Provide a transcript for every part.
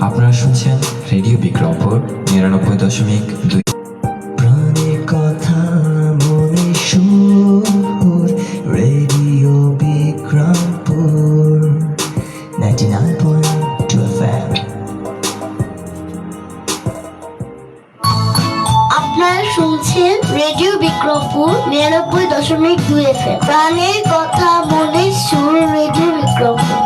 আপনারা শুনছেন রেডিও বিক্রমপুর ৯৯.২। প্রাণের কথা মনে সুর, রেডিও বিক্রমপুর 99.2 FM। আপনারা শুনছেন রেডিও বিক্রমপুর 99.2 FM। প্রাণের কথা মনে সুর, রেডিও বিক্রমপুর।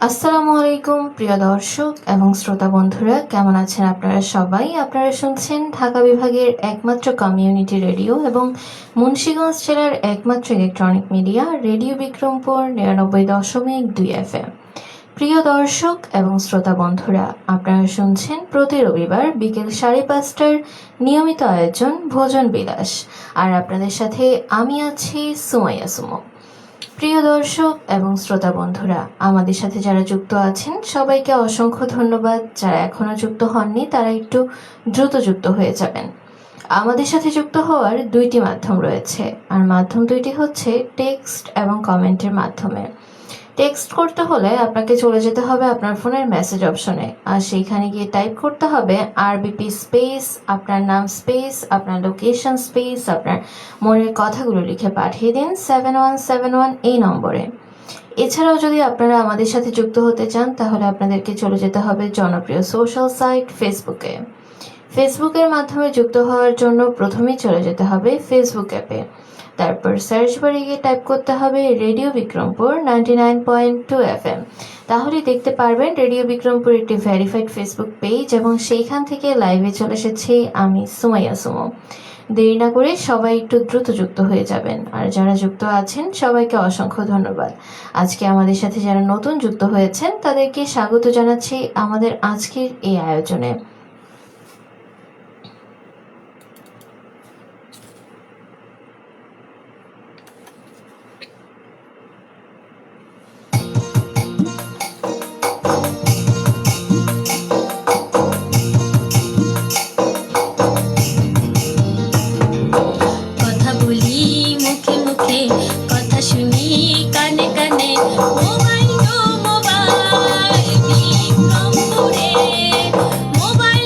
আসসালামু আলাইকুম প্রিয় দর্শক এবং শ্রোতা বন্ধুরা, কেমন আছেন আপনারা সবাই? আপনারা শুনছেন ঢাকা বিভাগের একমাত্র কমিউনিটি রেডিও এবং মুন্সিগঞ্জ জেলার একমাত্র electronic media radio Bikrampur 99.2 FM। প্রিয় দর্শক এবং শ্রোতা বন্ধুরা, আপনারা শুনছেন প্রতি রবিবার বিকেল 5:30টার নিয়মিত আয়োজন ভোজন বিলাস, আর আপনাদের সাথে আমি আছি সুমাইয়া সুমো। প্রিয় দর্শক এবং শ্রোতা বন্ধুরা, আমাদের সাথে যারা যুক্ত আছেন সবাইকে অসংখ্য ধন্যবাদ। যারা এখনো যুক্ত হননি তারা একটু দ্রুত যুক্ত হয়ে যাবেন। আমাদের সাথে যুক্ত হওয়ার দুইটি মাধ্যম রয়েছে, আর মাধ্যম দুইটি হচ্ছে টেক্সট এবং কমেন্টের মাধ্যমে। টেক্সট করতে হলে আপনাকে চলে যেতে হবে আপনার ফোনের মেসেজ অপশনে, আর সেইখানে গিয়ে টাইপ করতে হবে আরবিপি স্পেস, আপনার নাম স্পেস, আপনার লোকেশন স্পেস, আপনার মনের কথাগুলো লিখে পাঠিয়ে দিন 7171 এই নম্বরে। এছাড়াও যদি আপনারা আমাদের সাথে যুক্ত হতে চান তাহলে আপনাদেরকে চলে যেতে হবে জনপ্রিয় সোশ্যাল সাইট ফেসবুকে। ফেসবুকের মাধ্যমে যুক্ত হওয়ার জন্য প্রথমেই চলে যেতে হবে ফেসবুক অ্যাপে, তারপর সার্চ বারে গিয়ে টাইপ করতে হবে রেডিও বিক্রমপুর 99.2 FM। তাহলে দেখতে পারবেন রেডিও বিক্রমপুর একটি ভেরিফাইড ফেসবুক পেজ, এবং সেইখান থেকে লাইভে চলে এসেছি আমি সুমাইয়া সুমো। দেরি না করে সবাই একটু দ্রুত যুক্ত হয়ে যাবেন, আর যারা যুক্ত আছেন সবাইকে অসংখ্য ধন্যবাদ। আজকে আমাদের সাথে যারা নতুন যুক্ত হয়েছেন তাদেরকে স্বাগত জানাচ্ছি আমাদের আজকের এই আয়োজনে। কথা বলি মুখে মুখে, কথা শুনি কানে কানে, মোবাইল তো মোবাইল বিক্রমপুরে, মোবাইল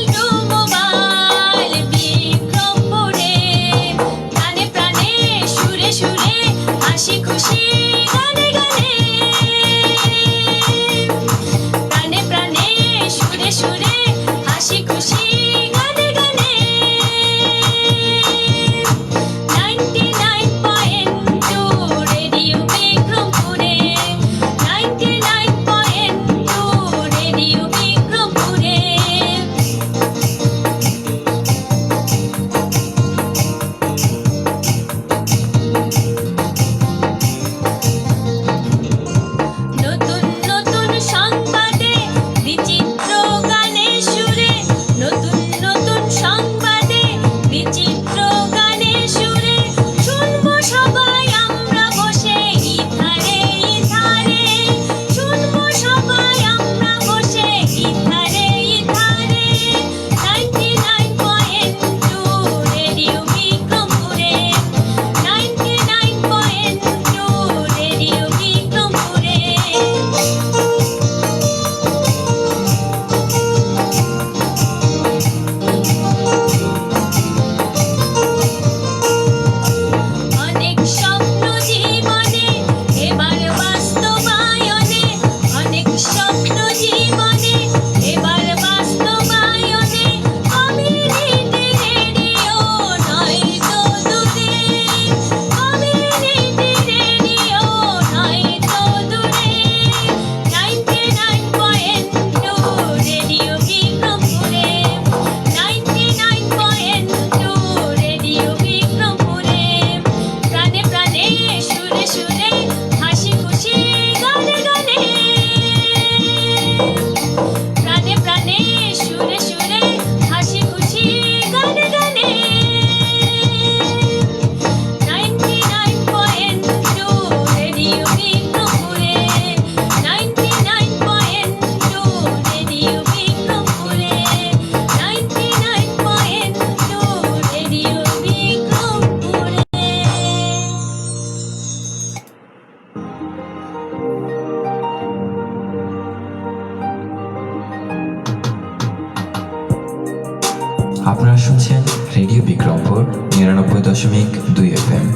আপনারা শুনছেন রেডিও বিক্রমপুর ৯৯.২ FM।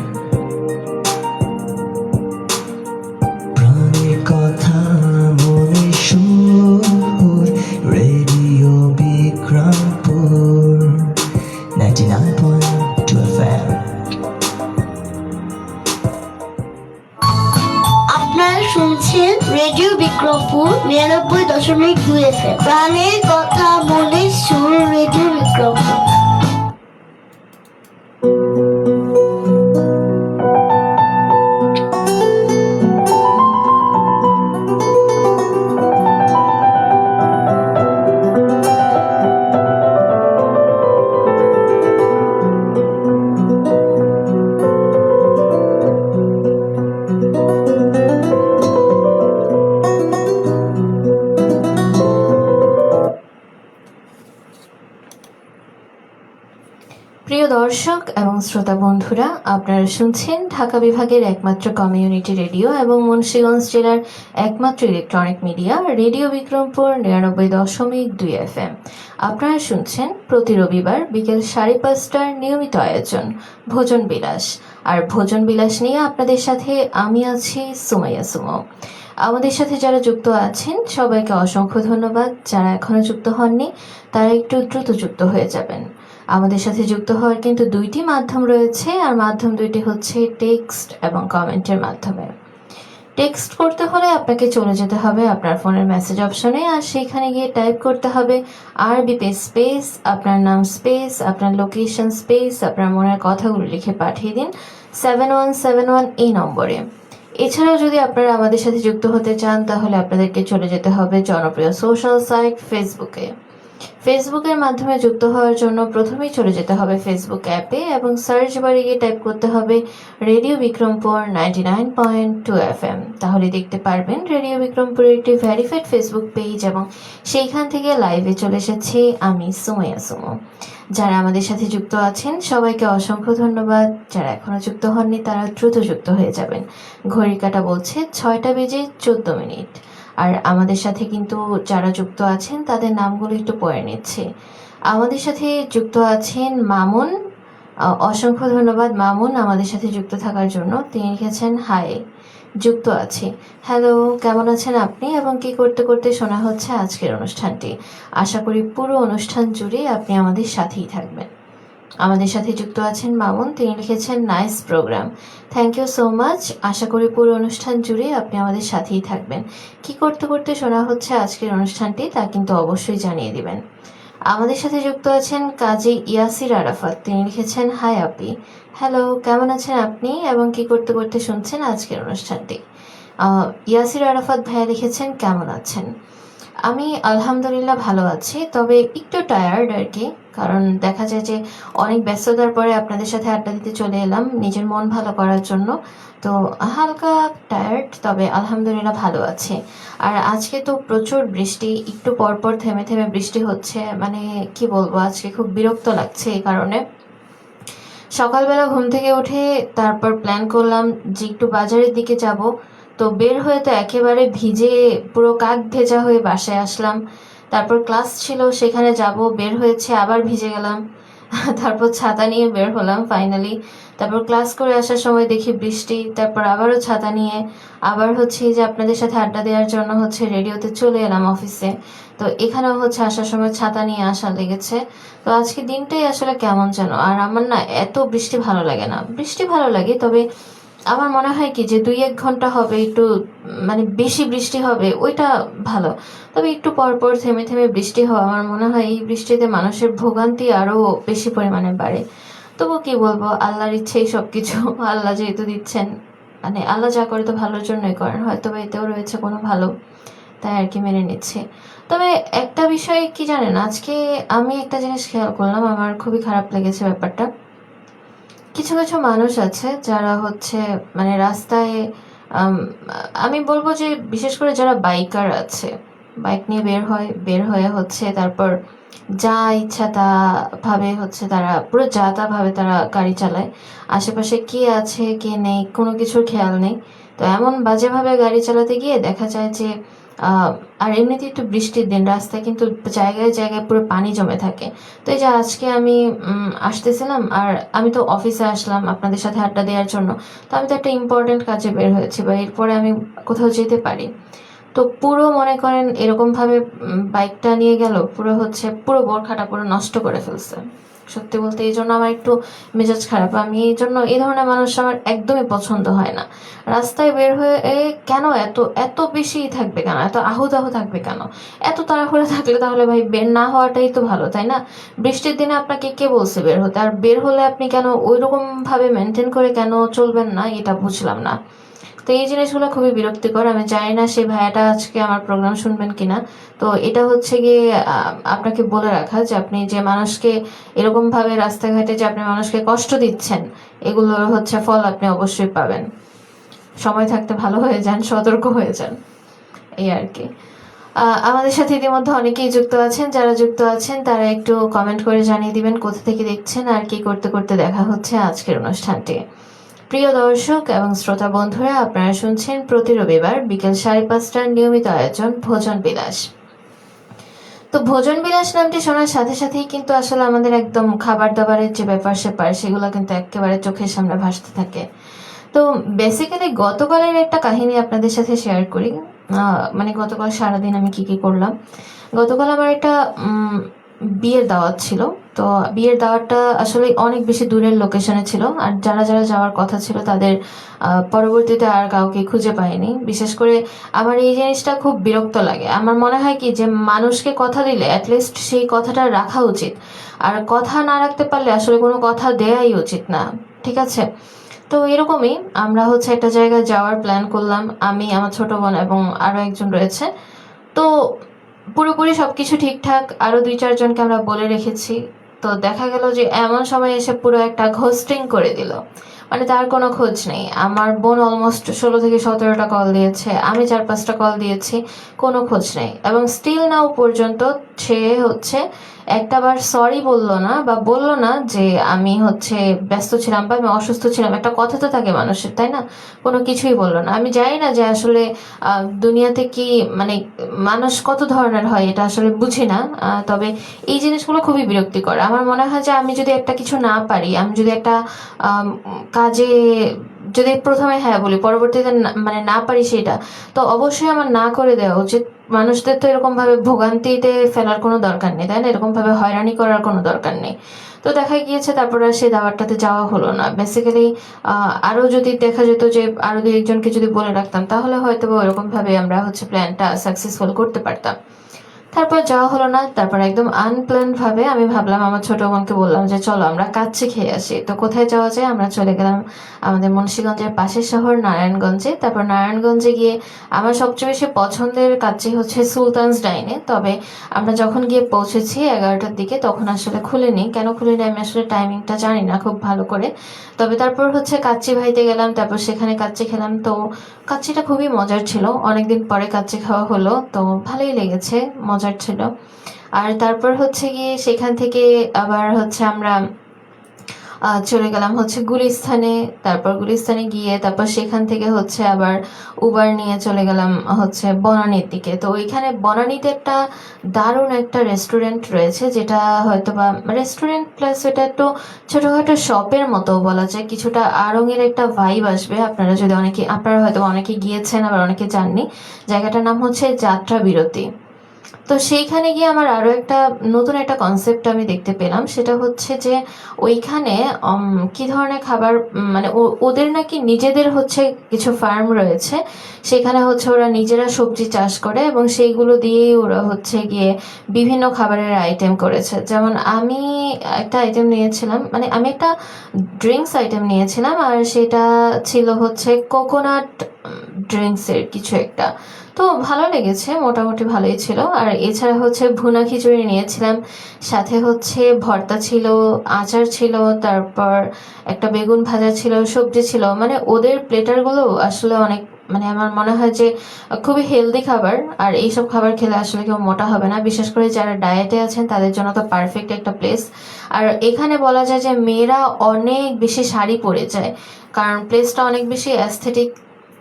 প্রাণের কথা মনে সুর, রেডিও বিক্রমপুর 99.2 FM। আপনারা শুনছেন রেডিও বিক্রমপুর ৯৯.২ FM। প্রাণের কথা মনে সুর, রেডিও বিক্রমপুর। প্রিয় দর্শক এবং শ্রোতা বন্ধুরা, আপনারা শুনছেন ঢাকা বিভাগের একমাত্র কমিউনিটি রেডিও এবং মুন্সিগঞ্জ জেলার একমাত্র electronic media radio Bikrampur ৯৯.২ FM। আপনারা শুনছেন প্রতি রবিবার বিকেল ৫:৩০টার নিয়মিত আয়োজন ভোজন বিলাস। আর ভোজন বিলাস নিয়ে আপনাদের সাথে আমি আছি সুমাইয়া সুমো। আমাদের সাথে যারা যুক্ত আছেন সবাইকে অসংখ্য ধন্যবাদ। যারা এখনো যুক্ত হননি তারা একটু দ্রুত যুক্ত হয়ে যাবেন। আমাদের সাথে যুক্ত হওয়ার কিন্তু দুইটি মাধ্যম রয়েছে, আর মাধ্যম দুইটি হচ্ছে টেক্সট এবং কমেন্টের মাধ্যমে। টেক্সট করতে হলে আপনাকে চলে যেতে হবে আপনার ফোনের মেসেজ অপশনে, আর সেইখানে গিয়ে টাইপ করতে হবে আরবিতে স্পেস, আপনার নাম স্পেস, আপনার লোকেশন স্পেস, আপনার মনের কথাগুলো লিখে পাঠিয়ে দিন 7171 এই নম্বরে। এছাড়াও যদি আপনারা আমাদের সাথে যুক্ত হতে চান তাহলে আপনাদেরকে চলে যেতে হবে জনপ্রিয় সোশ্যাল সাইট ফেসবুকে। ফেসবুকের মাধ্যমে যুক্ত হওয়ার জন্য প্রথমেই চলে যেতে হবে ফেসবুক অ্যাপে এবং সার্চ বারে গিয়ে টাইপ করতে হবে রেডিও বিক্রমপুর 99.2 FM। তাহলে দেখতে পারবেন রেডিও বিক্রমপুরের একটি ভেরিফাইড ফেসবুক পেজ এবং সেইখান থেকে লাইভে চলে এসেছি আমি সুমাইয়া সুমো। যারা আমাদের সাথে যুক্ত আছেন সবাইকে অসংখ্য ধন্যবাদ। যারা এখনো যুক্ত হননি তারা দ্রুত যুক্ত হয়ে যাবেন। ঘড়ির কাঁটা বলছে 6:14। আর আমাদের সাথে কিন্তু যারা যুক্ত আছেন তাদের নামগুলো একটু পড়ে নিচ্ছে। আমাদের সাথে যুক্ত আছেন মামুন, অসংখ্য ধন্যবাদ মামুন আমাদের সাথে যুক্ত থাকার জন্য। তিনি লিখেছেন হাই, যুক্ত আছি। হ্যালো, কেমন আছেন আপনি এবং কি করতে করতে শোনা হচ্ছে আজকের অনুষ্ঠানটি? আশা করি পুরো অনুষ্ঠান জুড়ে আপনি আমাদের সাথেই থাকবেন। আমাদের সাথে যুক্ত আছেন মামুন, তিনি লিখেছেন nice programme, thank you so much. আশা করি পুরো অনুষ্ঠান জুড়ে আপনি আমাদের সাথেই থাকবেন। কি করতে করতে শোনা হচ্ছে আজকের অনুষ্ঠানটি তা কিন্তু অবশ্যই জানিয়ে দিবেন। আমাদের সাথে যুক্ত আছেন কাজী ইয়াসির আরাফাত, তিনি লিখেছেন হাই আপি, হ্যালো, কেমন আছেন আপনি এবং কি করতে করতে শুনছেন আজকের অনুষ্ঠানটি? ইয়াসির আরাফাত ভাইয়া লিখেছেন কেমন আছেন? আমি আলহামদুলিল্লাহ ভালো আছি, তবে একটু টায়ার্ড আর কি, কারণ দেখা যায় যে অনেক ব্যস্ততার পরে আপনাদের সাথে আড্ডা দিতে চলে এলাম নিজের মন ভালো করার জন্য। তো হালকা টায়ার্ড, তবে আলহামদুলিল্লাহ ভালো আছি। আর আজকে তো প্রচুর বৃষ্টি, একটু পরপর থেমে থেমে বৃষ্টি হচ্ছে, মানে কি বলবো, আজকে খুব বিরক্ত লাগছে। এই কারণে সকালবেলা ঘুম থেকে উঠে তারপর প্ল্যান করলাম যে একটু বাজারের দিকে যাব, তো বের হয়ে তো একেবারে ভিজে পুরো কাক ভেজা হয়ে বাসায় আসলাম। তারপর ক্লাস ছিল সেখানে যাব, বের হয়েছে আবার ভিজে গেলাম। তারপর ছাতা নিয়ে বের হলাম ফাইনালি। তারপর ক্লাস করে আসার সময় দেখি বৃষ্টি, তারপর আবারও ছাতা নিয়ে আবার হচ্ছে যে আপনাদের সাথে আড্ডা দেওয়ার জন্য হচ্ছে রেডিওতে চলে এলাম অফিসে। তো এখানেও হচ্ছে আসার সময় ছাতা নিয়ে আসা লেগেছে। তো আজকে দিনটাই আসলে কেমন যেন। আর আমার না এত বৃষ্টি ভালো লাগে না, বৃষ্টি ভালো লাগে তবে আমার মনে হয় কি যে 2-1 ঘন্টা হবে একটু মানে বেশি বৃষ্টি হবে ওইটা ভালো, তবে একটু পর পর থেমে থেমে বৃষ্টি হওয়া আমার মনে হয় এই বৃষ্টিতে মানুষের ভোগান্তি আরো বেশি পরিমাণে বাড়ে। তবু কি বলবো, আল্লাহর ইচ্ছেই সবকিছু। আল্লাহ যেহেতু দিচ্ছেন, মানে আল্লাহ যা করে তো ভালোর জন্যই করেন, হয়তো বা এতেও রয়েছে কোনো ভালো, তাই আর কি মেনে নিচ্ছে। তবে একটা বিষয় কি জানেন, আজকে আমি একটা জিনিস খেয়াল করলাম, আমার খুবই খারাপ লেগেছে ব্যাপারটা। কিছু কিছু মানুষ আছে যারা হচ্ছে মানে রাস্তায় আমি বলবো যে বিশেষ করে যারা বাইকার আছে, বাইক নিয়ে বের হয়ে হচ্ছে তারপর যা ইচ্ছা তা ভাবে হচ্ছে তারা পুরো যা তা ভাবে তারা গাড়ি চালায়, আশেপাশে কে আছে কে নেই কোনো কিছুর খেয়াল নেই। তো এমন বাজেভাবে গাড়ি চালাতে গিয়ে দেখা যায় যে আর এমনিতে একটু বৃষ্টির দিন, রাস্তায় কিন্তু জায়গায় জায়গায় পুরো পানি জমে থাকে। তো এই যে আজকে আমি আসতেছিলাম, আর আমি তো অফিসে আসলাম আপনাদের সাথে আড্ডা দেওয়ার জন্য, তো আমি তো একটা ইম্পর্টেন্ট কাজে বের হয়েছি বা এরপরে আমি কোথাও যেতে পারি। তো পুরো মনে করেন এরকমভাবে বাইকটা নিয়ে গেল, পুরো বোরখাটা পুরো নষ্ট করে ফেলছে। সত্যি বলতে এই জন্য আমার একটু মেজাজ খারাপ। আমি এই জন্য এই ধরনের মানুষ আমার একদমই পছন্দ হয় না। রাস্তায় বের হয়ে কেন এত এত বেশি থাকবে কেন, এত আহু থাকবে কেন, এত তাড়াহুড়া থাকলে তাহলে ভাই বের না হওয়াটাই তো ভালো, তাই না? বৃষ্টির দিনে আপনাকে কে বলছে বের হতে? আর বের হলে আপনি কেন ওই রকম ভাবে মেনটেন করে কেন চলবেন না, এটা বুঝলাম না। তো এই জিনিসগুলো খুবই বিরক্তিকর। আমি জানি না সেই ভাইয়াটা আজকে আমার প্রোগ্রাম শুনবেন কিনা। তো এটা হচ্ছে গিয়ে আপনাকে বলে রাখা যে আপনি যে মানুষকে এরকম ভাবে রাস্তাঘাটে যে আপনি মানুষকে কষ্ট দিচ্ছেন, এগুলোর হচ্ছে ফল আপনি অবশ্যই পাবেন। সময় থাকতে ভালো হয়ে যান, সতর্ক হয়ে যান, এই আর কি। আমাদের সাথে ইতিমধ্যে অনেকেই যুক্ত আছেন। যারা যুক্ত আছেন তারা একটু কমেন্ট করে জানিয়ে দিবেন কোথা থেকে দেখছেন আর কি করতে করতে দেখা হচ্ছে আজকের অনুষ্ঠানটি। প্রিয় দর্শক এবং শ্রোতা বন্ধুরা, আপনারা শুনছেন প্রতি রবিবার বিকেল 5:30টার নিয়মিত আয়োজন ভোজন বিলাস। তো ভোজন বিলাস নামটি শোনার সাথে সাথেই কিন্তু আসলে আমাদের একদম খাবার দাবারের যে ব্যাপার স্যাপার সেগুলো কিন্তু একেবারে চোখের সামনে ভাসতে থাকে। তো বেসিক্যালি গতকালের একটা কাহিনী আপনাদের সাথে শেয়ার করি। মানে গতকাল সারাদিন আমি কি করলাম। গতকাল আমার একটা বিয়ের দাওয়াত ছিল। তো বিয়ের দাওয়াতটা আসলে অনেক বেশি দূরের লোকেশনে ছিল, আর যারা যারা যাওয়ার কথা ছিল তাদের পরবর্তীতে আর কাউকে খুঁজে পাইনি। বিশেষ করে আমার এই জিনিসটা খুব বিরক্ত লাগে। আমার মনে হয় কি যে মানুষকে কথা দিলে অ্যাটলিস্ট সেই কথাটা রাখা উচিত, আর কথা না রাখতে পারলে আসলে কোনো কথা দেয়াই উচিত না, ঠিক আছে? তো এরকমই আমরা হচ্ছে একটা জায়গায় যাওয়ার প্ল্যান করলাম, আমি, আমার ছোট বোন এবং আরো একজন রয়েছে। তো পুরোপুরি সবকিছু ঠিকঠাক, আরো 2-4 জনকে আমরা বলে রেখেছি। তো দেখা গেল যে এমন সময় এসে পুরো একটা ঘোস্টিং করে দিল, মানে তার কোনো খোঁজ নেই। আমার বোন অলমোস্ট 16 থেকে 17টা কল দিয়েছে, আমি 4-5টা কল দিয়েছি, কোনো খোঁজ নেই। এবং স্টিল নাও পর্যন্ত সে হচ্ছে একটাবার সরি বললো না, বা বললো না যে আমি হচ্ছে ব্যস্ত ছিলাম বা আমি অসুস্থ ছিলাম। একটা কথা তো থাকে মানুষের, তাই না? কোনো কিছুই বললো না। আমি জানি না যে আসলে দুনিয়াতে কি মানে মানুষ কত ধরনের হয়, এটা আসলে বুঝি না। তবে এই জিনিসগুলো খুবই বিরক্তিকর। আমার মনে হয় যে আমি যদি একটা কিছু না পারি, আমি যদি একটা কাজে যদি প্রথমে হ্যাঁ বলি, পরবর্তীতে মানে না পারি সেটা, তো অবশ্যই আমার না করে দেওয়া উচিত। মানুষদের তো এরকম ভাবে ভোগান্তিতে ফেলার কোনো দরকার নেই, তাই না? এরকম ভাবে হয়রানি করার কোনো দরকার নেই। তো দেখা গিয়েছে তারপর আর সেই দাওয়াতটাতে যাওয়া হলো না। বেসিক্যালি আরো যদি দেখা যেত যে আরো 2-1 জনকে যদি বলে রাখতাম, তাহলে হয়তো ওইরকম ভাবে আমরা হচ্ছে প্ল্যানটা সাকসেসফুল করতে পারতাম। তারপর যাওয়া হলো না। তারপর একদম আনপ্ল্যান ভাবে আমি ভাবলাম, আমার ছোট বোনকে বললাম যে চলো আমরা কাচ্চি খেয়ে আসি। তো কোথায় যাওয়া যায়? আমরা চলে গেলাম আমাদের মুন্সিগঞ্জের পাশের শহর নারায়ণগঞ্জে। তারপর নারায়ণগঞ্জে গিয়ে আমার সবচেয়ে বেশি পছন্দের কাচ্চি হচ্ছে সুলতানস ডাইনে। তবে আমরা যখন গিয়ে পৌঁছেছি 11টার দিকে, তখন আসলে খুলেনি। কেন খুলেনি আমি আসলে টাইমিংটা জানি না খুব ভালো করে। তবে তারপর হচ্ছে কাচ্চি ভাইতে গেলাম, তারপর সেখানে কাচ্চি খেলাম। তো কাচ্চিটা খুবই মজার ছিল, অনেকদিন পরে কাচ্চি খাওয়া হলো, তো ভালোই লেগেছে, মজার ছিল। আর তারপর হচ্ছে গিয়ে সেখান থেকে আবার হচ্ছে আমরা চলে গেলাম হচ্ছে গুলিস্তানে। তারপর গুলিস্তানে গিয়ে তারপর সেখান থেকে হচ্ছে আবার উবার নিয়ে চলে গেলাম হচ্ছে বনানীর দিকে। তো ওইখানে বনানীতে একটা দারুণ একটা রেস্টুরেন্ট রয়েছে, যেটা হয়তো বা রেস্টুরেন্ট প্লাস এটা একটু ছোটখাটো শপের মতো বলা যায়। কিছুটা আড়ংয়ের একটা ভাইব আসবে। আপনারা হয়তো অনেকে গিয়েছেন, আবার অনেকে জাননি। জায়গাটার নাম হচ্ছে যাত্রা বিরতি। তো সেইখানে গিয়ে আমার আরো একটা নতুন একটা কনসেপ্ট আমি দেখতে পেলাম। সেটা হচ্ছে যে ওইখানে কি ধরনের খাবার, মানে ওদের নাকি নিজেদের হচ্ছে কিছু ফার্ম রয়েছে, সেখানে হচ্ছে ওরা নিজেরা সবজি চাষ করে এবং সেইগুলো দিয়েই ওরা হচ্ছে গিয়ে বিভিন্ন খাবারের আইটেম করেছে। যেমন আমি একটা আইটেম নিয়েছিলাম, মানে আমি একটা ড্রিঙ্কস আইটেম নিয়েছিলাম, আর সেটা ছিল হচ্ছে কোকোনাট ড্রিঙ্কসের কিছু একটা। তো ভালো লেগেছে, মোটামুটি ভালোই ছিল। আর এছাড়া হচ্ছে ভুনা খিচুড়ি নিয়েছিলাম, সাথে হচ্ছে ভর্তা ছিল, আচার ছিল, তারপর একটা বেগুন ভাজা ছিল, সবজি ছিল। মানে ওদের প্লেটারগুলো আসলে অনেক, মানে আমার মনে হয় যে খুবই হেলদি খাবার। আর এইসব খাবার খেলে আসলে কেউ মোটা হবে না, বিশেষ করে যারা ডায়েটে আছেন তাদের জন্য তো পারফেক্ট একটা প্লেস। আর এখানে বলা যায় যে মেয়েরা অনেক বেশি শাড়ি পরে যায়, কারণ প্লেসটা অনেক বেশি অ্যাস্থেটিক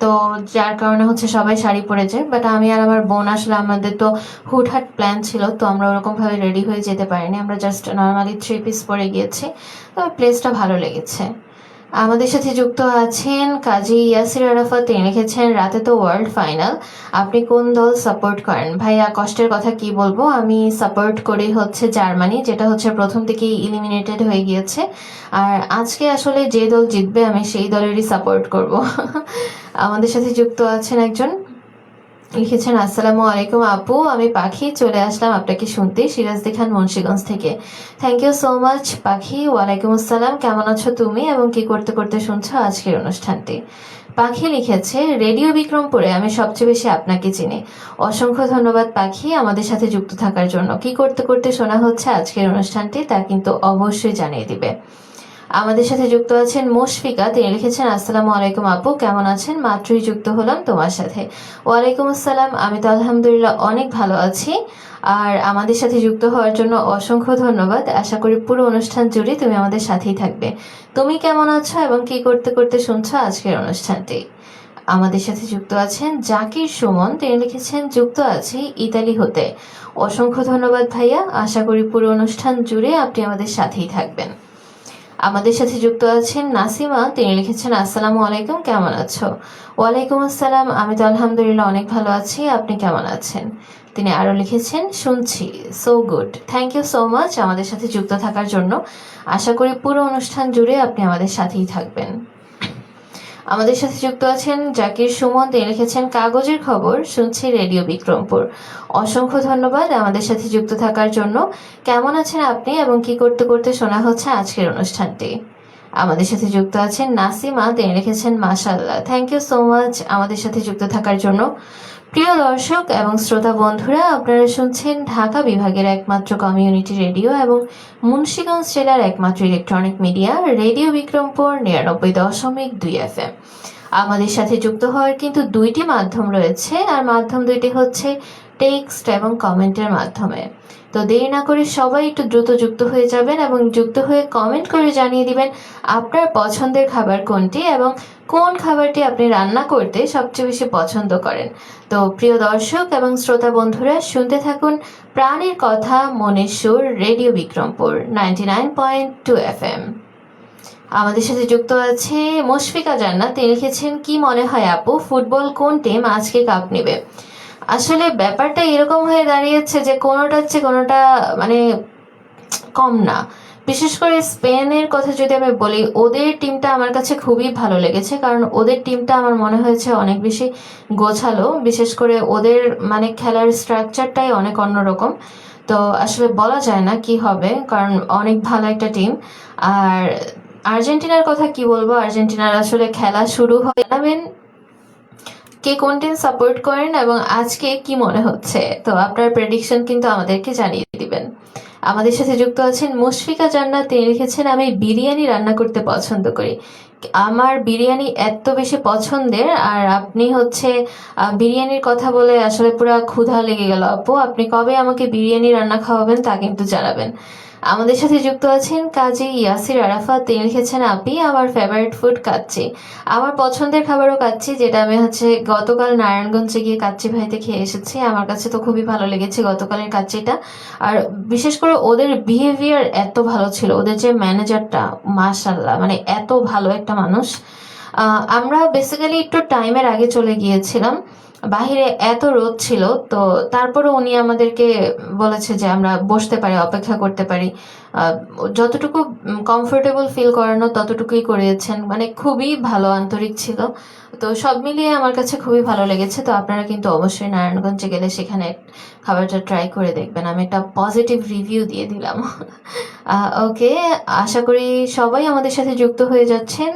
তো যার কারণে হচ্ছে সবাই শাড়ি পরেছে, বাট আমি আর আমার বোন আসলে আমাদের তো হুটহাট প্ল্যান ছিল, তো আমরা ওরকমভাবে রেডি হয়ে যেতে পারিনি, আমরা জাস্ট নর্মালি 3 পিস পরে গিয়েছি। তো প্লেসটা ভালো লেগেছে। আমাদের সাথে যুক্ত আছেন কাজী ইয়াসির আরাফাত, তিনি লিখেছেন রাতে তো ওয়ার্ল্ড ফাইনাল, আপনি কোন দল সাপোর্ট করেন? ভাইয়া কষ্টের কথা কি বলবো, আমি সাপোর্ট করি হচ্ছে জার্মানি, যেটা হচ্ছে প্রথম থেকেই ইলিমিনেটেড হয়ে গিয়েছে। আর আজকে আসলে যে দল জিতবে আমি সেই দলেরই সাপোর্ট করব। আমাদের সাথে যুক্ত আছেন একজন, লিখেছেন আসসালামু আলাইকুম আপু, আমি পাখি, চলে আসলাম আপনাকে শুনতে সিরাজদি খান মুন্সিগঞ্জ থেকে। থ্যাংক ইউ সো মাচ পাখি। ওয়ালাইকুম আসসালাম, কেমন আছো তুমি এবং কি করতে করতে শুনছো আজকের অনুষ্ঠানটি? পাখি লিখেছে রেডিও বিক্রমপুরে আমি সবচেয়ে বেশি আপনাকে চিনি। অসংখ্য ধন্যবাদ পাখি আমাদের সাথে যুক্ত থাকার জন্য। কি করতে করতে শোনা হচ্ছে আজকের অনুষ্ঠানটি তা কিন্তু অবশ্যই জানিয়ে দিবে। আমাদের সাথে যুক্ত আছেন মুশফিকা, তিনি লিখেছেন আসসালামু আলাইকুম আপু, কেমন আছেন? মাত্রই যুক্ত হলাম তোমার সাথে। ওয়ালাইকুম আসসালাম, আমি তো আলহামদুলিল্লাহ অনেক ভালো আছি। আর আমাদের সাথে যুক্ত হওয়ার জন্য অসংখ্য ধন্যবাদ। আশা করি পুরো অনুষ্ঠান জুড়ে তুমি আমাদের সাথেই থাকবে। তুমি কেমন আছো এবং কি করতে করতে শুনছো আজকের অনুষ্ঠানটি? আমাদের সাথে যুক্ত আছেন জাকির সুমন, তিনি লিখেছেন যুক্ত আছি ইতালি হতে। অসংখ্য ধন্যবাদ ভাইয়া, আশা করি পুরো অনুষ্ঠান জুড়ে আপনি আমাদের সাথেই থাকবেন। আমাদের সাথে যুক্ত আছেন নাসিমা, তিনি লিখেছেন আসসালামু আলাইকুম, কেমন আছো? ওয়ালাইকুম আসসালাম, আমি তো আলহামদুলিল্লাহ অনেক ভালো আছি, আপনি কেমন আছেন? তিনি আরও লিখেছেন শুনছি, so good. Thank you so much আমাদের সাথে যুক্ত থাকার জন্য। আশা করি পুরো অনুষ্ঠান জুড়ে আপনি আমাদের সাথেই থাকবেন। আমাদের সাথে যুক্ত আছেন জাকির সুমন, তিনি লিখেছেন কাগজের খবর শুনছি রেডিও বিক্রমপুর। অসংখ্য ধন্যবাদ আমাদের সাথে যুক্ত থাকার জন্য। কেমন আছেন আপনি এবং কি করতে করতে শোনা হচ্ছে আজকের অনুষ্ঠানটি? আমাদের সাথে যুক্ত আছেন নাসিমা, তিনি লিখেছেন মাশাআল্লাহ। থ্যাংক ইউ সো মাচ আমাদের সাথে যুক্ত থাকার জন্য। প্রিয় দর্শক এবং শ্রোতা বন্ধুরা, আপনারা শুনছেন ঢাকা বিভাগের একমাত্র কমিউনিটি রেডিও এবং মুন্সিগঞ্জ জেলার একমাত্র electronic media radio Bikrampur 99.2 FM। আমাদের সাথে যুক্ত হওয়ার কিন্তু 2টি মাধ্যম রয়েছে, আর মাধ্যম 2টি হচ্ছে টেক্সট এবং কমেন্টের মাধ্যমে। তো দেরি না করে সবাই একটু দ্রুত যুক্ত হয়ে যাবেন এবং যুক্ত হয়ে কমেন্ট করে জানিয়ে দিবেন আপনার পছন্দের খাবার কোনটি এবং কোন খাবারটি আপনি রান্না করতে সবচেয়ে বেশি পছন্দ করেন। তো প্রিয় দর্শক এবং শ্রোতা বন্ধুরা, শুনতে থাকুন প্রাণের কথা মনের সুর রেডিও বিক্রমপুর 99.2 FM। আমাদের সাথে যুক্ত আছে মুশফিকা জান্নাত, তিনি লিখেছেন কি মনে হয় আপু, ফুটবল কোন টিম আজকে কাপ নেবে? আসলে ব্যাপারটা এরকম হয়ে দাঁড়িয়েছে যে কোনোটার চেয়ে কোনোটা মানে কম না। বিশেষ করে স্পেনের কথা যদি আমি বলি, ওদের টিমটা আমার কাছে খুবই ভালো লেগেছে, কারণ ওদের টিমটা আমার মনে হয়েছে অনেক বেশি গোছালো। বিশেষ করে ওদের মানে খেলার স্ট্রাকচারটাই অনেক অন্যরকম। তো আসলে বলা যায় না কি হবে, কারণ অনেক ভালো একটা টিম। আর আর্জেন্টিনার কথা কি বলবো, আর্জেন্টিনার আসলে খেলা শুরু হয় জানাবেন কে কোন টিম সাপোর্ট করেন এবং আজকে কি মনে হচ্ছে। তো আপনার প্রেডিকশন কিন্তু আমাদেরকে জানিয়ে দিবেন। আমাদের সাথে যুক্ত আছেন মুশফিকা জান্নাত, তিনি লিখেছেন আমি বিরিয়ানি রান্না করতে পছন্দ করি। আমার বিরিয়ানি এত বেশি পছন্দের, আর আপনি হচ্ছে বিরিয়ানির কথা বলে আসলে পুরো ক্ষুধা লেগে গেল আপু। আপনি কবে আমাকে বিরিয়ানি রান্না খাওয়াবেন তা কিন্তু জানাবেন। আমাদের সাথে যুক্ত আছেন কাজী ইয়াসির আরাফাত, তিনি লিখেছেন আপি আমার ফেভারিট ফুড কাচ্চি। আমার পছন্দের খাবারও কাচ্চি, যেটা আমি হচ্ছে গতকাল নারায়ণগঞ্জে গিয়ে কাচ্চি ভাইতে খেয়ে এসেছি। আমার কাছে তো খুবই ভালো লেগেছে গতকালের কাচ্চিটা। আর বিশেষ করে ওদের বিহেভিয়ার এত ভালো ছিল, ওদের যে ম্যানেজারটা মাশাআল্লাহ, মানে এত ভালো একটা মানুষ। আমরা বেসিক্যালি একটু টাইমের আগে চলে গিয়েছিলাম, বাহিরে এত রোদ ছিল, তো তারপরে উনি আমাদেরকে বলেছে যে আমরা বসতে পারি, অপেক্ষা করতে পারি। যতটুকু কমফোর্টেবল ফিল করানো ততটুকুই করিয়েছেন, মানে খুবই ভালো, আন্তরিক ছিল। তো সব মিলিয়ে আমার কাছে খুবই ভালো লেগেছে। তো আপনারা কিন্তু অবশ্যই নারায়ণগঞ্জে গেলে সেখানে খাবারটা ট্রাই করে দেখবেন। আমি একটা পজিটিভ রিভিউ দিয়ে দিলাম। ওকে, আশা করি সবাই আমাদের সাথে যুক্ত হয়ে যাচ্ছেন,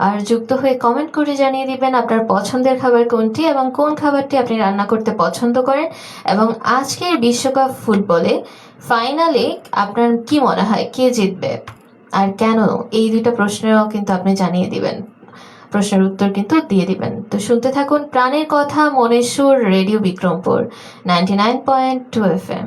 আর যুক্ত হয়ে কমেন্ট করে জানিয়ে দিবেন আপনার পছন্দের খাবার কোনটি এবং কোন খাবারটি আপনি রান্না করতে পছন্দ করেন, এবং আজকের বিশ্বকাপ ফুটবলে ফাইনালে আপনার কি মনে হয় কে জিতবে আর কেন, এই 2টা প্রশ্নেরও কিন্তু আপনি জানিয়ে দিবেন, প্রশ্নের উত্তর কিন্তু দিয়ে দিবেন। তো শুনতে থাকুন প্রাণের কথা মনের সুর রেডিও বিক্রমপুর 99.2 FM।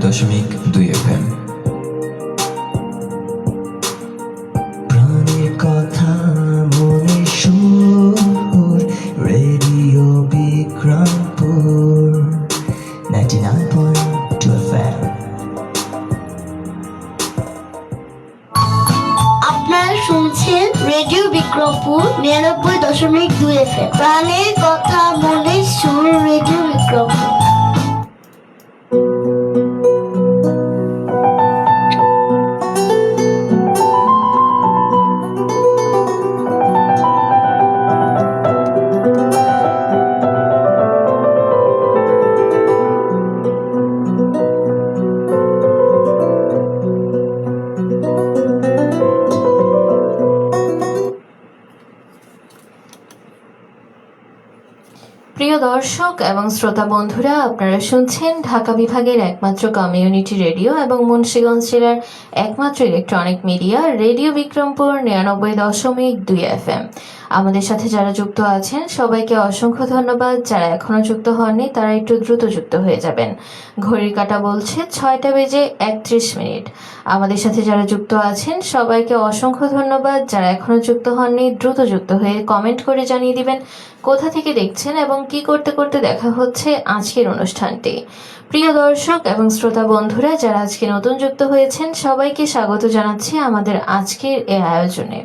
92.2 FM. প্রাণের কথা মনে সুর রেডিও বিক্রমপুর 99.2 FM. আপনারা শুনছেন রেডিও বিক্রমপুর 99.2 FM। প্রাণের কথা মনে সুর রেডিও বিক্রমপুর। প্রিয় দর্শক এবং শ্রোতা বন্ধুরা, আপনারা শুনছেন ঢাকা বিভাগের একমাত্র কমিউনিটি রেডিও এবং মুন্সিগঞ্জ জেলার একমাত্র electronic media radio Bikrampur 99.2 FM। আমাদের সাথে যারা যুক্ত আছেন সবাইকে অসংখ্য ধন্যবাদ। যারা এখনো যুক্ত হননি তারা একটু দ্রুত যুক্ত হয়ে যাবেন। ঘড়ির কাঁটা বলছে 6টা বেজে 31 মিনিট। আমাদের সাথে যারা যুক্ত আছেন সবাইকে অসংখ্য ধন্যবাদ। যারা এখনো যুক্ত হননি দ্রুত যুক্ত হয়ে কমেন্ট করে জানিয়ে দিবেন কোথা থেকে দেখছেন এবং কি করতে করতে দেখা হচ্ছে আজকের অনুষ্ঠানটি। প্রিয় দর্শক এবং শ্রোতা বন্ধুরা, যারা আজকে নতুন যুক্ত হয়েছেন সবাইকে স্বাগত জানাচ্ছি আমাদের আজকের এই আয়োজনে।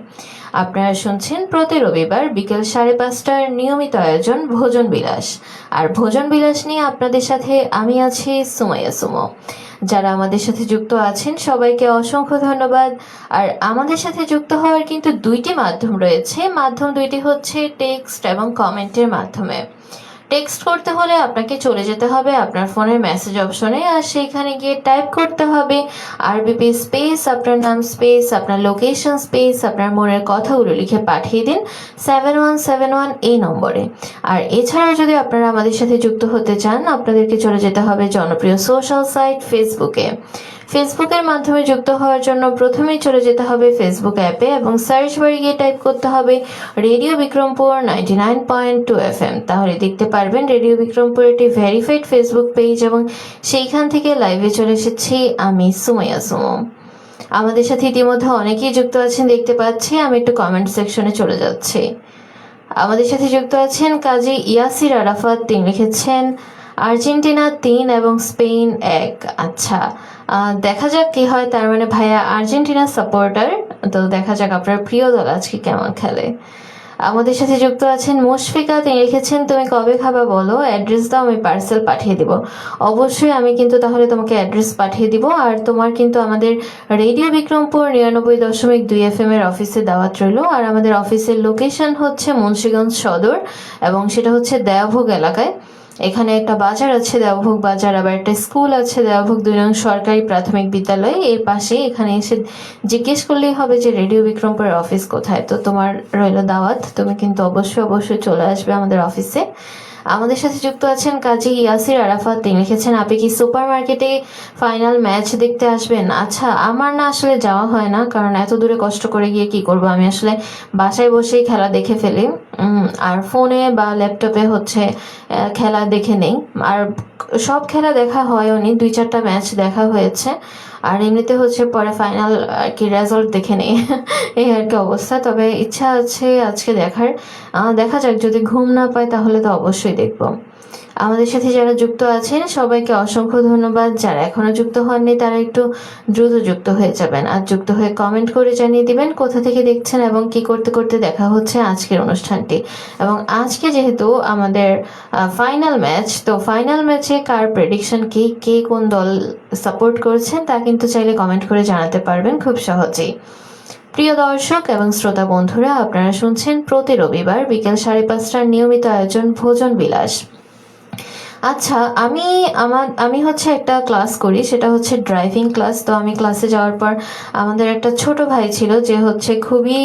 আপনারা শুনছেন প্রতি রবিবার বিকেল 5:30টার নিয়মিত আয়োজন ভোজন বিলাস। আর ভোজন বিলাস নিয়ে আপনাদের সাথে আমি আছি সুমাইয়া সুমো। যারা আমাদের সাথে যুক্ত আছেন সবাইকে অসংখ্য ধন্যবাদ। আর আমাদের সাথে যুক্ত হওয়ার কিন্তু দুইটি মাধ্যম রয়েছে। মাধ্যম দুইটি হচ্ছে টেক্সট এবং কমেন্টের মাধ্যমে। টেক্সট করতে হলে আপনাকে চলে যেতে হবে আপনার ফোনের মেসেজ অপশনে, আর সেইখানে গিয়ে টাইপ করতে হবে আরবিপি স্পেস আপনার নাম স্পেস আপনার লোকেশন স্পেস আপনার মনের কথাগুলো লিখে পাঠিয়ে দিন 7171 এই নম্বরে। আর এছাড়াও যদি আপনারা আমাদের সাথে যুক্ত হতে চান আপনাদেরকে চলে যেতে হবে জনপ্রিয় সোশ্যাল সাইট ফেসবুকে। ফেসবুকের মাধ্যমে যুক্ত হওয়ার জন্য প্রথমেই চলে যেতে হবে ফেসবুক অ্যাপে এবং সার্চ বারে গিয়ে টাইপ করতে হবে রেডিও বিক্রমপুর 99.2 FM। তাহলে দেখতে পারবেন রেডিও বিক্রমপুর একটি ভেরিফাইড ফেসবুক পেজ এবং সেইখান থেকে লাইভে চলে এসেছি আমি সুমাইয়া সুমো। আমাদের সাথে ইতিমধ্যে অনেকেই যুক্ত আছেন দেখতে পাচ্ছি। আমি একটু কমেন্ট সেকশনে চলে যাচ্ছি। আমাদের সাথে যুক্ত আছেন কাজী ইয়াসির আরাফাত। তিনি লিখেছেন আর্জেন্টিনা 3 এবং স্পেন 1। আচ্ছা, দেখা যাক কি হয়। তার মানে ভাইয়া আর্জেন্টিনা সাপোর্টার। তো দেখা যাক আপনার প্রিয় দল আজকে কেমন খেলে। আমাদের সাথে যুক্ত আছেন মুশফিকা। তিনি লিখেছেন তুমি কবে খাবা বলো, অ্যাড্রেস দাও, আমি পার্সেল পাঠিয়ে দিব। অবশ্যই আমি কিন্তু তাহলে তোমাকে অ্যাড্রেস পাঠিয়ে দিব। আর তোমার কিন্তু আমাদের রেডিও বিক্রমপুর 99.2 FM এর অফিসে দাওয়াত রইল। আর আমাদের অফিসের লোকেশন হচ্ছে মুন্সিগঞ্জ সদর এবং সেটা হচ্ছে দেওভোগ এলাকায়। এখানে একটা বাজার আছে দেওভোগ বাজার, আবার একটা স্কুল আছে দেওভোগ 2 নং সরকারি প্রাথমিক বিদ্যালয় এর পাশে। এখানে এসে জিজ্ঞেস করলেই হবে যে রেডিও বিক্রমপুরের অফিস কোথায়। তো তোমার রইল দাওয়াত, তুমি কিন্তু অবশ্যই চলে আসবে আমাদের অফিসে। আমাদের সাথে যুক্ত আছেন কাজী ইয়াসির আরাফাত। তিনি লিখেছেন আপনি কি সুপার মার্কেটে ফাইনাল ম্যাচ দেখতে আসবেন? আচ্ছা, আমার না আসলে যাওয়া হয় না, কারণ এত দূরে কষ্ট করে গিয়ে কি করব। আমি আসলে বাসায় বসেই খেলা দেখে ফেলি, আর ফোনে বা ল্যাপটপে হচ্ছে খেলা দেখে নেই। আর সব খেলা দেখা হয়ও নি, 2-4টা ম্যাচ দেখা হয়েছে। আর এমনিতে হচ্ছে পরে ফাইনাল আর কি রেজাল্ট দেখে নেই এই আর কি অবস্থা। তবে ইচ্ছা আছে আজকে দেখার। দেখা যাক, যদি ঘুম না পাই তাহলে তো অবশ্যই দেখবো। আমাদের সাথে যারা যুক্ত আছেন সবাইকে অসংখ্য ধন্যবাদ। যারা এখনো যুক্ত হননি তারা একটু দ্রুত যুক্ত হয়ে যাবেন আর যুক্ত হয়ে কমেন্ট করে জানিয়ে দিবেন কোথা থেকে দেখছেন এবং কি করতে করতে দেখা হচ্ছে আজকের অনুষ্ঠানটি। এবং আজকে যেহেতু আমাদের ফাইনাল ম্যাচ, তো ফাইনাল ম্যাচে কার প্রেডিকশন কি, কে কোন দল সাপোর্ট করছেন তা কিন্তু চাইলে কমেন্ট করে জানাতে পারবেন খুব সহজেই। প্রিয় দর্শক এবং শ্রোতা বন্ধুরা, আপনারা শুনছেন প্রতি রবিবার বিকেল 5:30টার নিয়মিত আয়োজন ভোজন বিলাস। আচ্ছা, আমি হচ্ছে একটা ক্লাস করি, সেটা হচ্ছে ড্রাইভিং ক্লাস। তো আমি ক্লাসে যাওয়ার পর আমাদের একটা ছোট ভাই ছিল যে হচ্ছে খুবই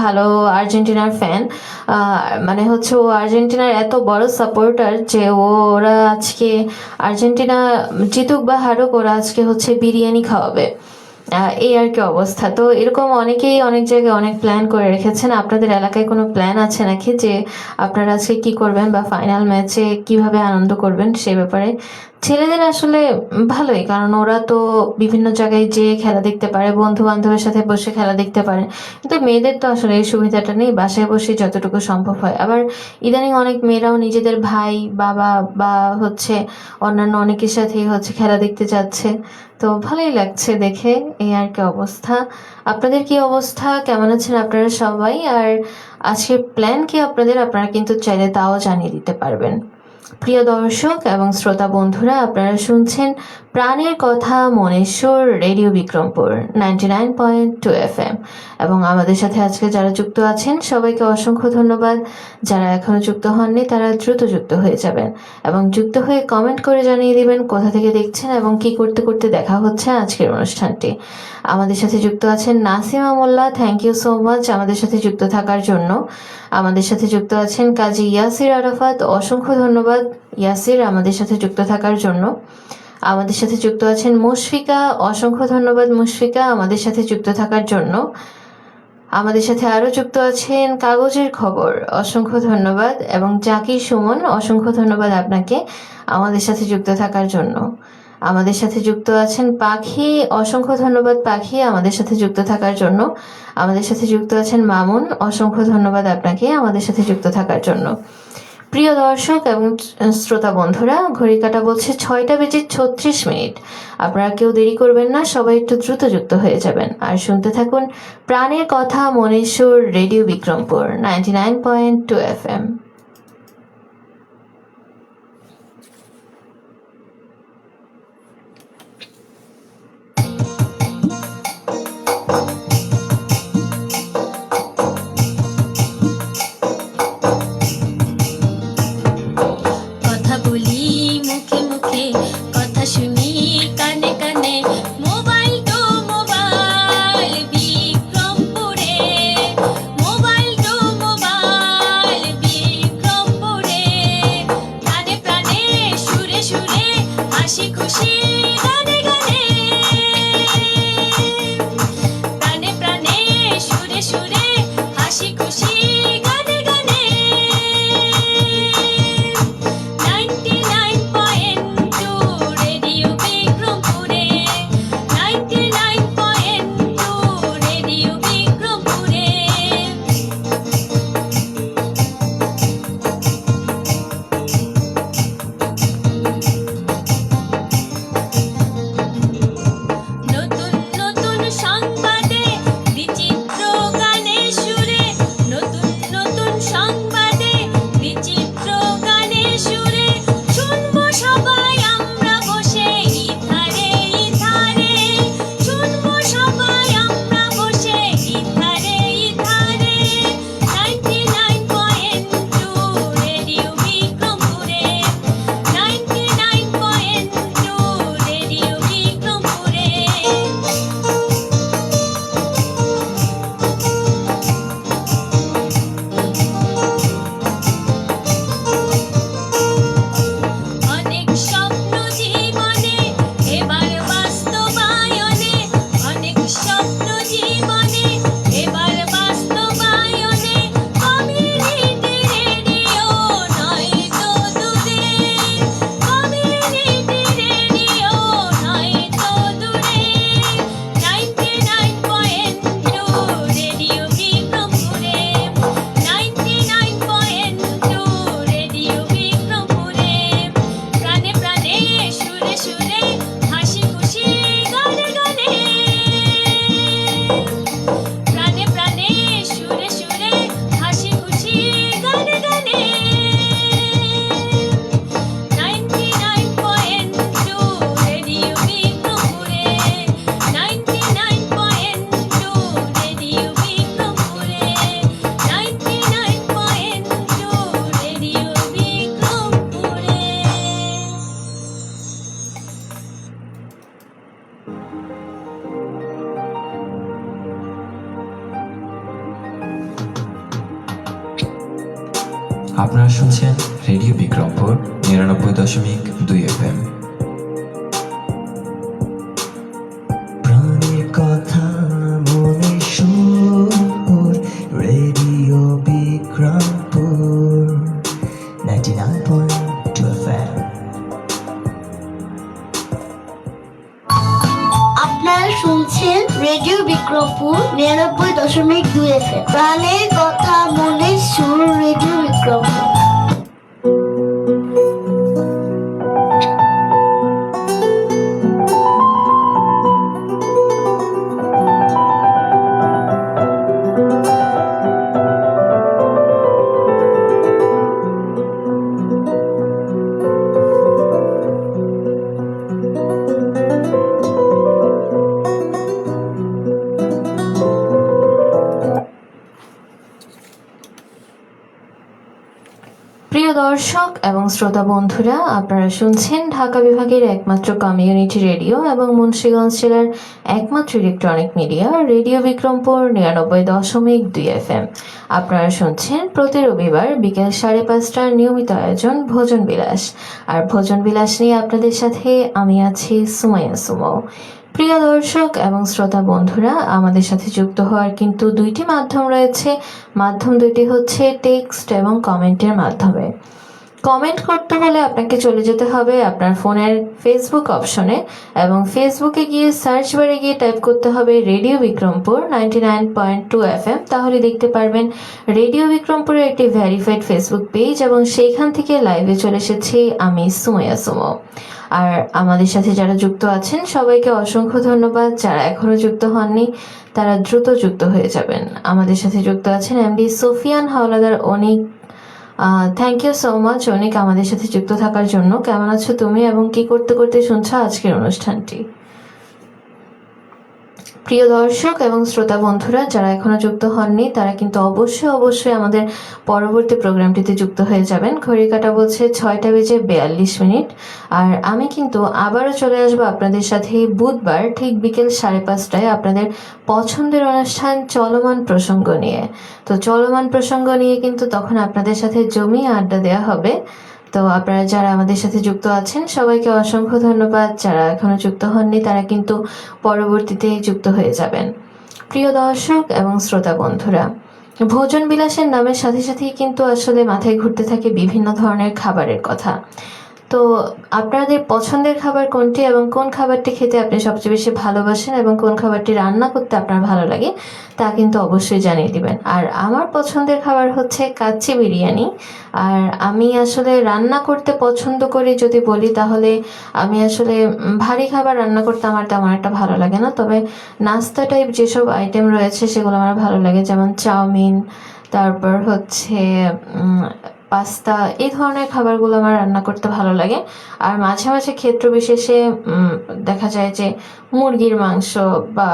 ভালো আর্জেন্টিনার ফ্যান। মানে হচ্ছে ও আর্জেন্টিনার এত বড় সাপোর্টার যে ওরা আজকে আর্জেন্টিনা জিতুক বা হারুক ওরা আজকে হচ্ছে বিরিয়ানি খাওয়াবে। এই আর কি অবস্থা। তো এরকম অনেকেই অনেক জায়গায় অনেক প্ল্যান করে রেখেছেন। আপনাদের এলাকায় কোনো প্ল্যান আছে নাকি যে আপনারা আজকে কি করবেন বা ফাইনাল ম্যাচে কিভাবে আনন্দ করবেন সে ব্যাপারে ছেলেদের আসলে ভালোই, কারণ ওরা তো বিভিন্ন জায়গায় যেয়ে খেলা দেখতে পারে, বন্ধু বান্ধবের সাথে বসে খেলা দেখতে পারে। কিন্তু মেয়েদের তো আসলে এই সুবিধাটা নেই, বাসায় বসে যতটুকু সম্ভব হয়। আবার ইদানিং অনেক মেয়েরাও নিজেদের ভাই, বাবা বা হচ্ছে অন্যান্য অনেকের সাথেই হচ্ছে খেলা দেখতে যাচ্ছে। তো ভালোই লাগছে দেখে, এই আর কি অবস্থা। আপনাদের কি অবস্থা, কেমন আছেন আপনারা সবাই? আর আজকের প্ল্যান কি আপনাদের, আপনারা কিন্তু চাইলে তাও জানিয়ে দিতে পারবেন। প্রিয় দর্শক এবং শ্রোতা বন্ধুরা, আপনারা শুনছেন প্রাণের কথা মনের সুর, রেডিও বিক্রমপুর 99.2 FM। এবং আমাদের সাথে আজকে যারা যুক্ত আছেন সবাইকে অসংখ্য ধন্যবাদ। যারা এখনো যুক্ত হননি তারা দ্রুত যুক্ত হয়ে যাবেন এবং যুক্ত হয়ে কমেন্ট করে জানিয়ে দিবেন কোথা থেকে দেখছেন এবং কি করতে করতে দেখা হচ্ছে আজকের অনুষ্ঠানটি। আমাদের সাথে যুক্ত আছেন নাসিমা মোল্লা, থ্যাংক ইউ সো মাচ আমাদের সাথে যুক্ত থাকার জন্য। আমাদের সাথে যুক্ত আছেন কাজী ইয়াসির আরাফাত, অসংখ্য ধন্যবাদ ইয়াসির আমাদের সাথে যুক্ত থাকার জন্য। আমাদের সাথে যুক্ত আছেন মুশফিকা, অসংখ্য ধন্যবাদ মুশফিকা আমাদের সাথে যুক্ত থাকার জন্য। আমাদের সাথে আরও যুক্ত আছেন কাগজের খবর, অসংখ্য ধন্যবাদ, এবং জাকির সুমন, অসংখ্য ধন্যবাদ আপনাকে আমাদের সাথে যুক্ত থাকার জন্য। আমাদের সাথে যুক্ত আছেন পাখি, অসংখ্য ধন্যবাদ পাখি আমাদের সাথে যুক্ত থাকার জন্য। আমাদের সাথে যুক্ত আছেন মামুন, অসংখ্য ধন্যবাদ আপনাকে আমাদের সাথে যুক্ত থাকার জন্য। প্রিয় দর্শক এবং শ্রোতা বন্ধুরা, ঘড়ি কাঁটা বলছে 6:36। আপনারা কেউ দেরি করবেন না, সবাই একটু দ্রুত যুক্ত হয়ে যাবেন আর শুনতে থাকুন প্রাণের কথা মনের সুর, রেডিও বিক্রমপুর 99.2 FM। কথা বলি মুখে মুখে, কথা শুনি কানে কানে, মোবাইল তো মোবাইল বিক্রমপুরে, মোবাইল তো মোবাইল বিক্রমপুরে, প্রাণে প্রাণে সুরে সুরে হাসি খুশি গানে গানে, প্রাণে প্রাণে সুরে সুরে হাসি খুশি গানে গানে। 99.2 রেডিও বিক্রমপুরে, 99.2 রেডিও বিক্রমপুরে। নতুন নতুন সংবাদে বিচিত্র গানের সুরে, নতুন নতুন সংবাদে বিচিত্র গানের সুরে, শুনবো সবাই আমরা বসে ইথারে ইথারে, শুনবো সবাই আমরা বসে ইথারে ইথারে। 99.2 রেডিও বিক্রমপুরে, 99.2 রেডিও বিক্রমপুরে। অনেক স্বপ্ন জীবনে এবার বাস্তবায়নে, অনেক স্বপ্ন জীবনে এবার বাস্তবায়নে, কমিউনিটি রেডিও নয় তো দূরে, কমিউনিটি রেডিও নয় তো দূরে। 99.2 রেডিও বিক্রমপুরে, 99.2 রেডিও বিক্রমপুরে, প্রাণে প্রাণে সুরে সুরে হাসি খুশি গানে গানে, প্রাণে প্রাণে সুরে সুরে হাসি খুশি গানে গানে। 99.2 রেডিও বিক্রমপুরে, 99.2 রেডিও বিক্রমপুরে, 99.2 রেডিও বিক্রমপুরে। আপনারা শুনছেন রেডিও বিক্রমপুর 99.2 FM। প্রাণের কথা মনের সুর, রেডিও বিক্রমপুর 99.2 FM। শুনছেন রেডিও বিক্রমপুর 99.2 FM। প্রাণের কথা মনের সুর, রেডিও বিক্রমপুর। প্রিয় দর্শক এবং শ্রোতা বন্ধুরা, আপনারা শুনছেন ঢাকা বিভাগের একমাত্র কমিউনিটি রেডিও এবং মুন্সিগঞ্জ জেলার একমাত্র electronic media radio Bikrampur 99.2 FM। আপনারা শুনছেন প্রতি রবিবার বিকেল 5:30টার নিয়মিত আয়োজন ভোজন বিলাস। আর ভোজন বিলাস নিয়ে আপনাদের সাথে আমি আছি সুমাইয়া সুমো। প্রিয় দর্শক এবং শ্রোতা বন্ধুরা, আমাদের সাথে যুক্ত হওয়ার কিন্তু দুইটি মাধ্যম রয়েছে। মাধ্যম দুইটি হচ্ছে টেক্সট এবং কমেন্টের মাধ্যমে। কমেন্ট করতে হলে আপনাকে চলে যেতে হবে আপনার ফোনের ফেসবুক অপশনে এবং ফেসবুকে গিয়ে সার্চ বারে গিয়ে টাইপ করতে হবে রেডিও বিক্রমপুর 99.2 FM। তাহলে দেখতে পারবেন রেডিও বিক্রমপুরের একটি ভেরিফাইড ফেসবুক পেজ এবং সেইখান থেকে লাইভে চলে এসেছি আমি সুমাইয়া সুমো। আর আমাদের সাথে যারা যুক্ত আছেন সবাইকে অসংখ্য ধন্যবাদ। যারা এখনো যুক্ত হননি তারা দ্রুত যুক্ত হয়ে যাবেন। আমাদের সাথে যুক্ত আছেন MD Sufian Howlader Anik. Thank you so much Anik আমাদের সাথে যুক্ত থাকার জন্য। কেমন আছো তুমি এবং কি করতে করতে শুনছো আজকের অনুষ্ঠানটি? প্রিয় দর্শক এবং শ্রোতা বন্ধুরা, যারা এখনো যুক্ত হননি তারা কিন্তু অবশ্যই আমাদের পরবর্তী প্রোগ্রামটিতে যুক্ত হয়ে যাবেন। ঘড়ি কাঁটা বলছে 6:42। আর আমি কিন্তু আবারও চলে আসবো আপনাদের সাথে বুধবার ঠিক বিকেল 5:30টায় আপনাদের পছন্দের অনুষ্ঠান চলমান প্রসঙ্গ নিয়ে। তো চলমান প্রসঙ্গ নিয়ে কিন্তু তখন আপনাদের সাথে জমিয়ে আড্ডা দেওয়া হবে। তো আপনারা যারা আমাদের সাথে যুক্ত আছেন সবাইকে অসংখ্য ধন্যবাদ। যারা এখনো যুক্ত হননি তারা কিন্তু পরবর্তীতে যুক্ত হয়ে যাবেন। প্রিয় দর্শক এবং শ্রোতা বন্ধুরা, ভোজন বিলাসের নামের সাথে সাথেই কিন্তু আসলে মাথায় ঘুরতে থাকে বিভিন্ন ধরনের খাবারের কথা। তো আপনাদের পছন্দের খাবার কোনটি এবং কোন খাবারটি খেতে আপনি সবচেয়ে বেশি ভালোবাসেন এবং কোন খাবারটি রান্না করতে আপনার ভালো লাগে তা কিন্তু অবশ্যই জানিয়ে দিবেন। আর আমার পছন্দের খাবার হচ্ছে কাচ্চি বিরিয়ানি। আর আমি আসলে রান্না করতে পছন্দ করি যদি বলি তাহলে আমি আসলে ভারী খাবার রান্না করতে আমার তেমন একটা ভালো লাগে না। তবে নাস্তা টাইপ যেসব আইটেম রয়েছে সেগুলো আমার ভালো লাগে, যেমন চাউমিন, তারপর হচ্ছে পাস্তা, এই ধরনের খাবারগুলো আমার রান্না করতে ভালো লাগে। আর মাঝে মাঝে ক্ষেত্র বিশেষে দেখা যায় যে মুরগির মাংস বা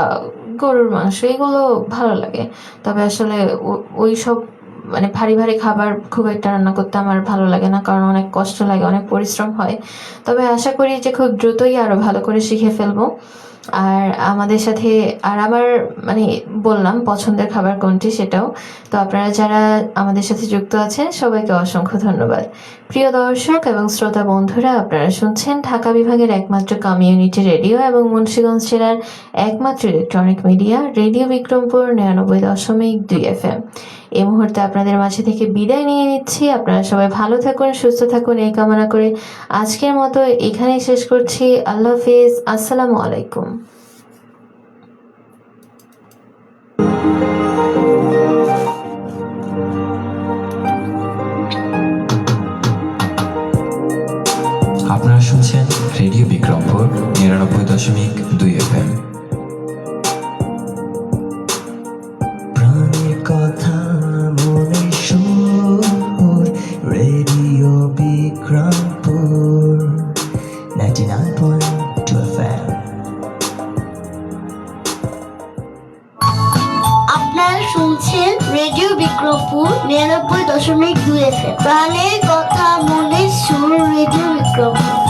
গরুর মাংস এগুলো ভালো লাগে। তবে আসলে ওই সব মানে ভারী ভারী খাবার খুব একটা রান্না করতে আমার ভালো লাগে না, কারণ অনেক কষ্ট লাগে, অনেক পরিশ্রম হয়। তবে আশা করি যে খুব দ্রুতই আরো ভালো করে শিখে ফেলবো। আর আমাদের সাথে আমার মানে বললাম পছন্দের খাবার কোনটি সেটাও। তো আপনারা যারা আমাদের সাথে যুক্ত আছেন সবাইকে অসংখ্য ধন্যবাদ। প্রিয় দর্শক এবং শ্রোতা বন্ধুরা, আপনারা শুনছেন ঢাকা বিভাগের একমাত্র কমিউনিটি রেডিও এবং মুন্সিগঞ্জ জেলার একমাত্র electronic media radio Bikrampur 99.2 FM। এই মুহূর্তে আপনাদের মাঝে থেকে বিদায় নিয়ে নিচ্ছি। আপনারা সবাই ভালো থাকুন, সুস্থ থাকুন এই কামনা করে আজকের মতো এখানেই শেষ করছি। আল্লাহ হাফিজ, আসসালামু আলাইকুম। আপনারা শুনছেন রেডিও বিক্রমপুর 99.2 FM। প্রাণের কথা মনে সুর, রেডিও বিক্রমপুর 99.2 FM। আপনারা শুনছেন রেডিও বিক্রমপুর 99.2 FM। প্রাণের কথা মনের সুর, রেডিও বিক্রমপুর।